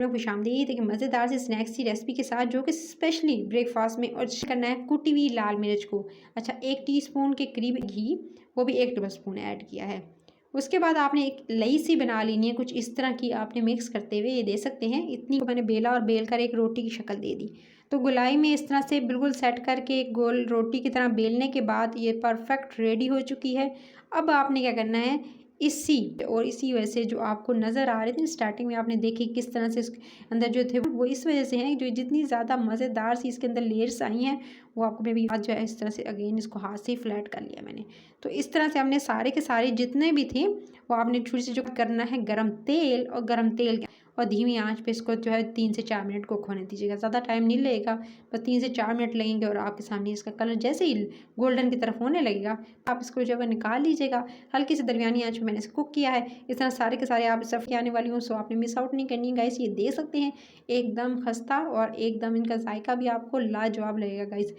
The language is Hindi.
खुशामदीद एक मज़ेदार सी स्नैक्स की रेसिपी के साथ जो कि स्पेशली ब्रेकफास्ट में और करना है कुटी हुई लाल मिर्च को। अच्छा, 1 टीस्पून के करीब घी, वो भी 1 टेबलस्पून ऐड किया है। उसके बाद आपने एक लई सी बना लेनी है, कुछ इस तरह की आपने मिक्स करते हुए ये दे सकते हैं। इतनी को मैंने बेला और बेल कर एक रोटी की शक्ल दे दी। तो गोलाई में इस तरह से बिल्कुल सेट करके एक गोल रोटी की तरह बेलने के बाद ये परफेक्ट रेडी हो चुकी है। अब आपने क्या करना है, इसी वजह से जो आपको नज़र आ रहे थे स्टार्टिंग में आपने देखी किस तरह से इसके अंदर जो थे वो इस वजह से हैं, जो जितनी ज़्यादा मज़ेदार सी इसके अंदर लेयर्स आई हैं वो आपको मैं भी आज जो है इस तरह से अगेन इसको हाथ से ही फ्लैट कर लिया मैंने। तो इस तरह से हमने सारे के सारे जितने भी थे वो आपने थोड़ी सी जो करना है गरम तेल और धीमी आंच पे इसको जो है 3 से 4 मिनट कुक होने दीजिएगा। ज़्यादा टाइम नहीं लगेगा, बस 3 से 4 मिनट लगेंगे और आपके सामने इसका कलर जैसे ही गोल्डन की तरफ होने लगेगा आप इसको जो है निकाल लीजिएगा। हल्की सी दरमियानी आंच में मैंने इसे कुक किया है। इस तरह सारे के सारे आप सर्व किए आने वाली हूँ, सो आपने मिस आउट नहीं करनी है गाइस। ये दे सकते हैं एकदम खस्ता और एकदम इनका जायका भी आपको लाजवाब लगेगा गाइस।